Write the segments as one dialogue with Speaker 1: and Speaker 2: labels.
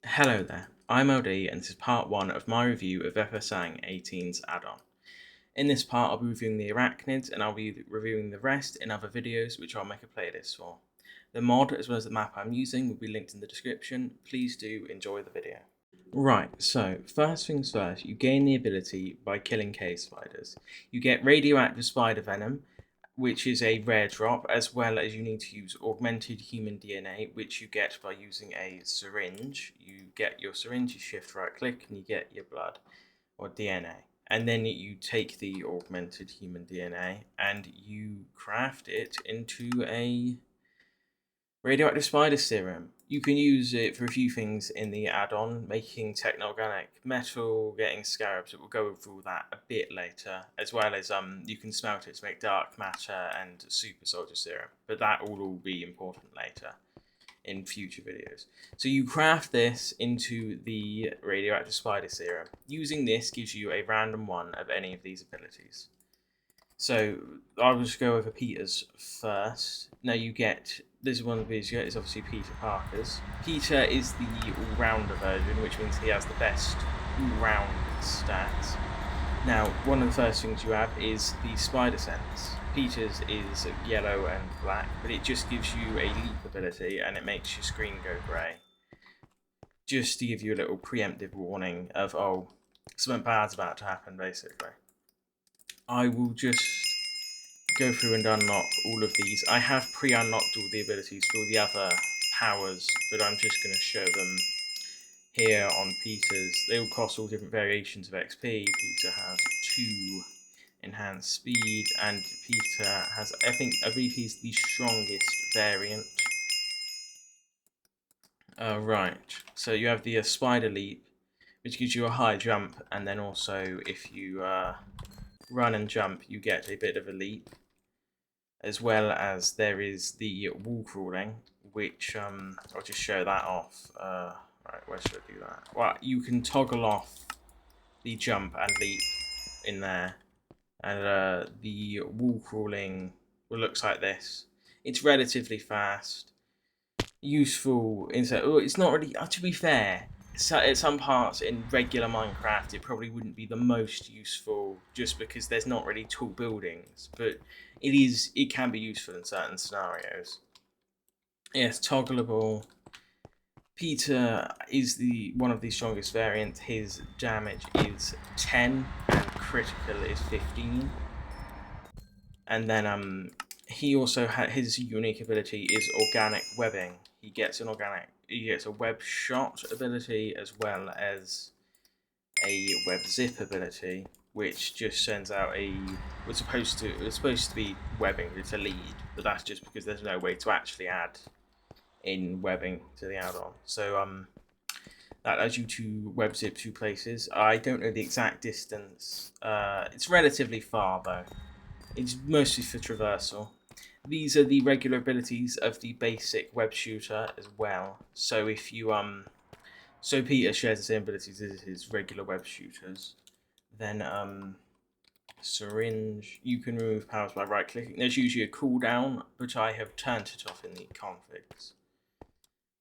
Speaker 1: Hello there, I'm LD and this is part 1 of my review of Fsang18's add-on. In this part I'll be reviewing the Arachnids and I'll be reviewing the rest in other videos which I'll make a playlist for. The mod as well as the map I'm using will be linked in the description. Please do enjoy the video. Right, so first things first, you gain the ability by killing cave spiders. You get radioactive spider venom, which is a rare drop, as well as you need to use augmented human DNA, which you get by using a syringe. You get your syringe, you shift right click, and you get your blood or DNA. And then you take the augmented human DNA and you craft it into a radioactive spider serum. You can use it for a few things in the add-on, making techno-organic metal, getting scarabs. We'll go through that a bit later, as well as you can smelt it to make dark matter and super soldier serum. But that will all be important later in future videos. So you craft this into the radioactive spider serum. Using this gives you a random one of any of these abilities. So I'll just go over Peter's first. Now you get, this is one of the videos you get, is obviously Peter Parker's. Peter is the all-rounder version, which means he has the best all-round stats. Now, one of the first things you have is the spider sense. Peter's is yellow and black, but it just gives you a leap ability and it makes your screen go grey. Just to give you a little preemptive warning of, oh, something bad's about to happen, basically. I will just go through and unlock all of these. I have pre-unlocked all the abilities for all the other powers, but I'm just going to show them here on Peter's. They all cost all different variations of XP. Peter has 2 enhanced speed, and Peter has, I believe he's the strongest variant. Right, so you have the spider leap, which gives you a high jump, and then also if you run and jump, you get a bit of a leap, as well as there is the wall crawling, which I'll just show that off. Right, where should I do that? Well, you can toggle off the jump and leap in there, and the wall crawling looks like this. It's relatively fast, useful. It's not really. To be fair, so at some parts in regular Minecraft, it probably wouldn't be the most useful, just because there's not really tall buildings. But it can be useful in certain scenarios. Yes, toggleable. Peter is one of the strongest variants. His damage is 10 and critical is 15. And then he also his unique ability is organic webbing. He gets a web shot ability as well as a web zip ability, which just sends out it's supposed to be webbing, it's a lead, but that's just because there's no way to actually add in webbing to the add-on. So that allows you to web zip 2 places. I don't know the exact distance. It's relatively far though. It's mostly for traversal. These are the regular abilities of the basic web shooter as well. So if you so Peter shares the same abilities as his regular web shooters. Then syringe, you can remove powers by right clicking. There's usually a cooldown, but I have turned it off in the configs.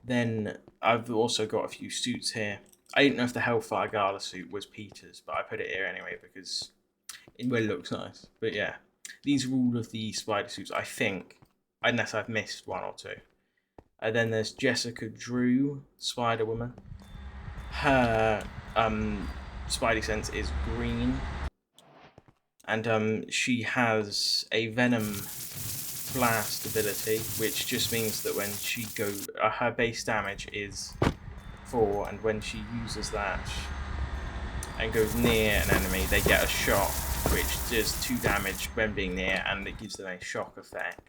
Speaker 1: Then I've also got a few suits here. I didn't know if the Hellfire Gala suit was Peter's, but I put it here anyway because it looks nice. But yeah, these are all of the spider suits, I think, unless I've missed 1 or 2. Then there's Jessica Drew, Spider-Woman. Her Spidey sense is green, and she has a Venom Blast ability, which just means that when she goes, her base damage is 4, and when she uses that and goes near an enemy, they get a shock, which does 2 damage when being near, and it gives them a shock effect.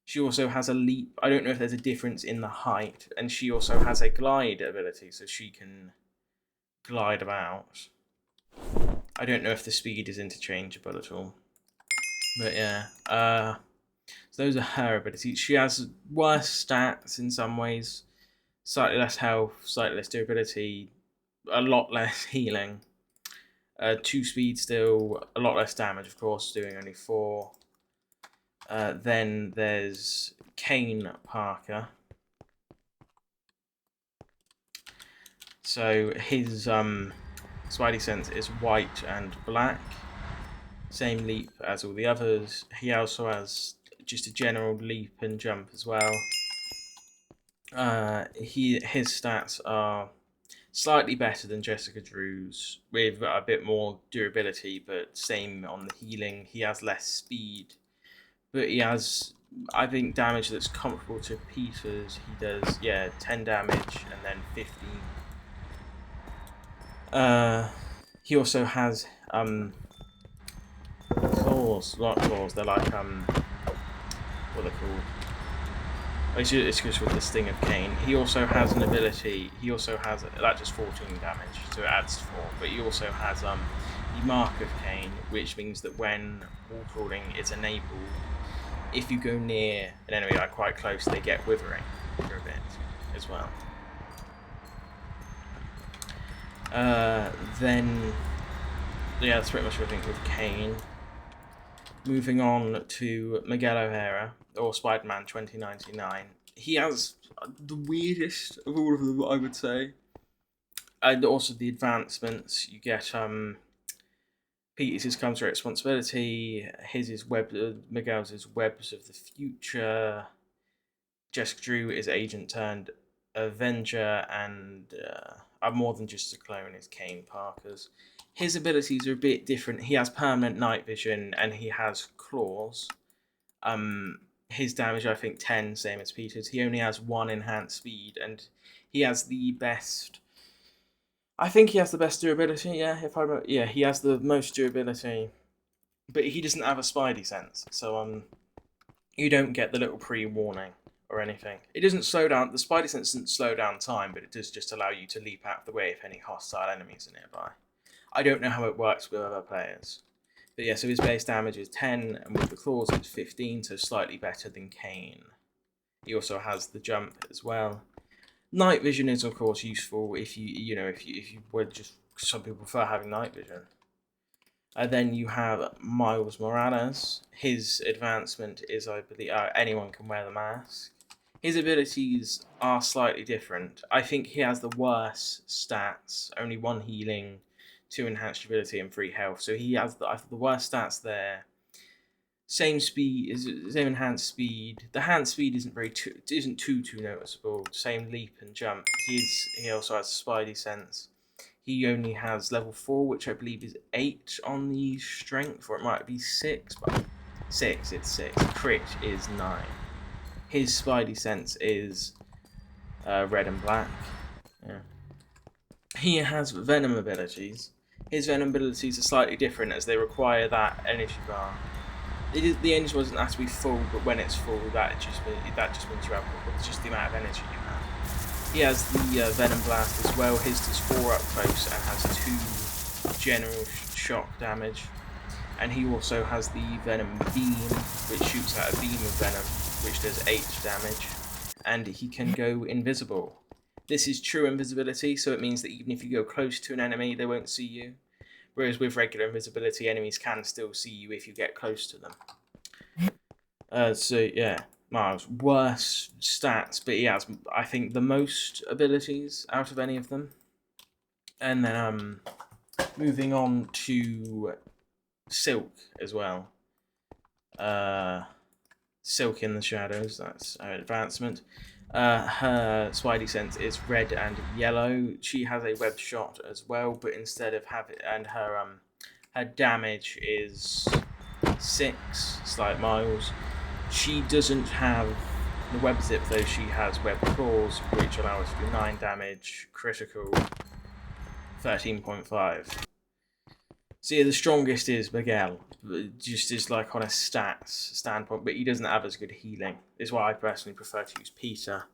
Speaker 1: She also has a leap. I don't know if there's a difference in the height, and she also has a glide ability, so she can glide about. I don't know if the speed is interchangeable at all, but yeah. So those are her abilities. She has worse stats in some ways, slightly less health, slightly less durability, a lot less healing. 2 speed still, a lot less damage, of course, doing only 4. Then there's Kane Parker. So his Spidey sense is white and black. Same leap as all the others. He also has just a general leap and jump as well. His stats are slightly better than Jessica Drew's, with a bit more durability, but same on the healing. He has less speed, but he has, I think, damage that's comparable to Peter's. He does, 10 damage and then 15. He also has claws, not claws. They're like what are they called? It's just with the Sting of Cain. He also has an ability. He also has that just 14 damage, so it adds 4. But he also has the Mark of Cain, which means that when wall crawling is enabled, if you go near an enemy like quite close, they get withering for a bit as well. Then that's pretty much everything with Cain. Moving on to Miguel O'Hara, or Spider-Man 2099. He has the weirdest of all of them, I would say. And also the advancements. You get Peter's comes with responsibility. His is Miguel's is Webs of the Future. Jessica Drew is Agent turned Avenger, and more than just a clone is Kane Parker's. His abilities are a bit different. He has permanent night vision and he has claws. His damage, I think, 10, same as Peter's. He only has 1 enhanced speed, and he has the best. I think he has the best durability. Yeah, if I remember, he has the most durability, but he doesn't have a Spidey sense, so you don't get the little pre-warning or anything. It doesn't slow down. The Spidey sense doesn't slow down time, but it does just allow you to leap out of the way if any hostile enemies are nearby. I don't know how it works with other players. But yeah, so his base damage is 10, and with the claws it's 15, so slightly better than Kane. He also has the jump as well. Night vision is of course useful if you were just, some people prefer having night vision. And then you have Miles Morales. His advancement is, I believe, anyone can wear the mask. His abilities are slightly different. I think he has the worst stats, only 1 healing, 2 enhanced durability and 3 health. So he has the worst stats there. Same speed, same enhanced speed. The enhanced speed isn't too noticeable. Same leap and jump. He also has Spidey sense. He only has level 4, which I believe is 8 on the strength, or it might be 6, but 6. It's 6. Crit is 9. His Spidey sense is red and black. Yeah. He has Venom abilities. His Venom abilities are slightly different as they require that energy bar. The energy doesn't have to be full, but when it's full, that just means you have just the amount of energy you have. He has the Venom Blast as well. His does 4 up close and has 2 general shock damage. And he also has the Venom Beam, which shoots out a beam of venom, which does 8 damage. And he can go invisible. This is true invisibility, so it means that even if you go close to an enemy, they won't see you. Whereas with regular invisibility, enemies can still see you if you get close to them. Miles, worse stats, but he has, I think, the most abilities out of any of them. And then moving on to Silk as well. Silk in the Shadows, that's her advancement. Her Spidey sense is red and yellow. She has a web shot as well, but instead of her damage is 6, like Miles. She doesn't have the web zip though. She has web claws, which allow us to do 9 damage, critical 13.5. So yeah, the strongest is Miguel, just is like on a stats standpoint, but he doesn't have as good healing. Is why I personally prefer to use Peter.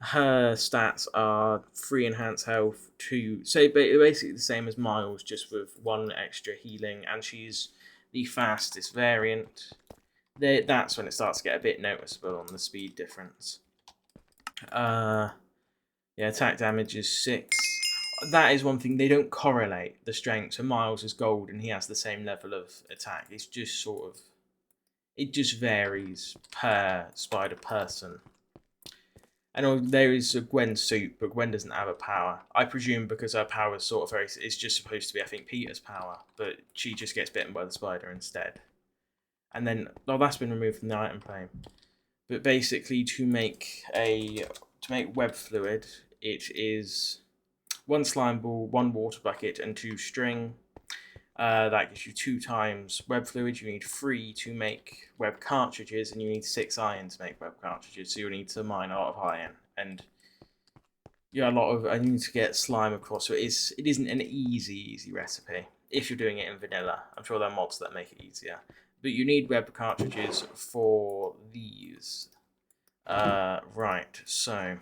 Speaker 1: Her stats are 3 enhanced health, 2, so basically the same as Miles, just with 1 extra healing, and she's the fastest variant. That's when it starts to get a bit noticeable on the speed difference. Attack damage is 6. That is one thing, they don't correlate the strength. So Miles is gold and he has the same level of attack. It's just it just varies per spider person. And there is a Gwen suit, but Gwen doesn't have a power. I presume because her power is sort of very, it's just supposed to be, I think, Peter's power, but she just gets bitten by the spider instead. And then, oh, that's been removed from the item plane. But basically, to make web fluid, it is 1 slime ball, 1 water bucket, and 2 string. That gives you 2 times web fluid. You need 3 to make web cartridges, and you need 6 iron to make web cartridges. So you'll need to mine a lot of iron, and yeah, I need to get slime across. So it isn't an easy recipe if you're doing it in vanilla. I'm sure there are mods that make it easier, but you need web cartridges for these. Right. So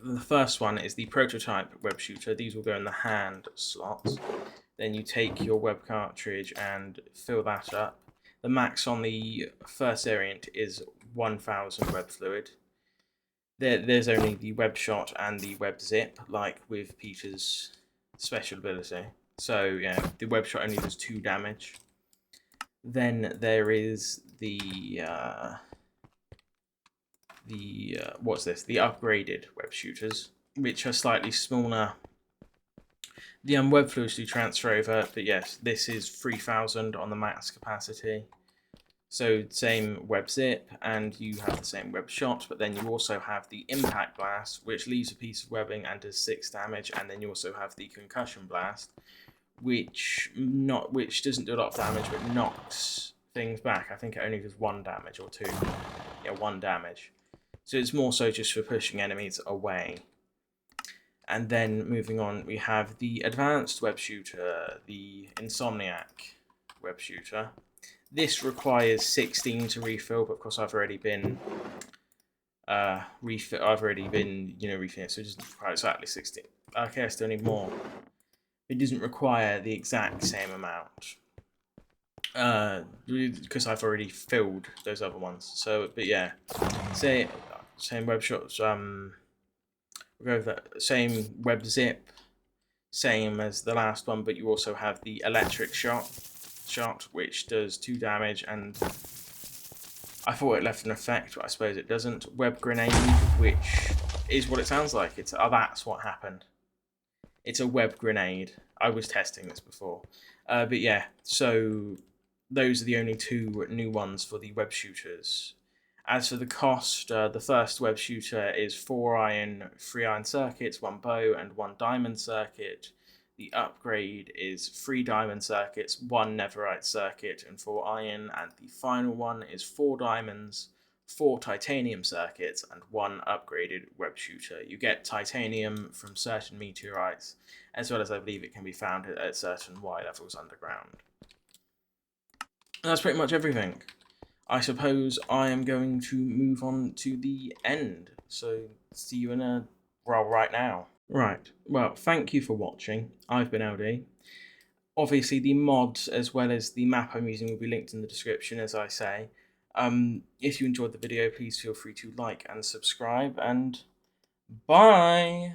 Speaker 1: the first one is the prototype web shooter. These will go in the hand slots. Then you take your web cartridge and fill that up. The max on the first variant is 1000 web fluid. There's only the web shot and the web zip, like with Peter's special ability. So yeah, the web shot only does 2 damage. Then there is the what's this? The upgraded web shooters, which are slightly smaller. The web fluids do transfer over, but yes, this is 3000 on the max capacity. So same web zip, and you have the same web shot, but then you also have the impact blast, which leaves a piece of webbing and does 6 damage, and then you also have the concussion blast, which doesn't do a lot of damage, but knocks things back. I think it only does 1 damage or 2. Yeah, 1 damage. So it's more so just for pushing enemies away. And then moving on, we have the advanced web shooter, the Insomniac web shooter. This requires 16 to refill, but of course I've already been refilling it, so it doesn't require exactly 16. Okay, I still need more. It doesn't require the exact same amount. Because I've already filled those other ones. So, but yeah, same web shots. We'll go with that same web zip, same as the last one, but you also have the electric shot, which does 2 damage, and I thought it left an effect, but I suppose it doesn't. Web grenade, which is what it sounds like. That's what happened. It's a web grenade. I was testing this before, but yeah. So those are the only 2 new ones for the web shooters. As for the cost, the first web shooter is 4 iron, 3 iron circuits, 1 bow, and 1 diamond circuit. The upgrade is 3 diamond circuits, 1 netherite circuit, and 4 iron. And the final one is 4 diamonds, 4 titanium circuits, and 1 upgraded web shooter. You get titanium from certain meteorites, as well as I believe it can be found at certain Y levels underground. And that's pretty much everything. I suppose I am going to move on to the end. So see you right now. Right. Well, thank you for watching. I've been LD. Obviously, the mods as well as the map I'm using will be linked in the description, as I say. If you enjoyed the video, please feel free to like and subscribe, and bye!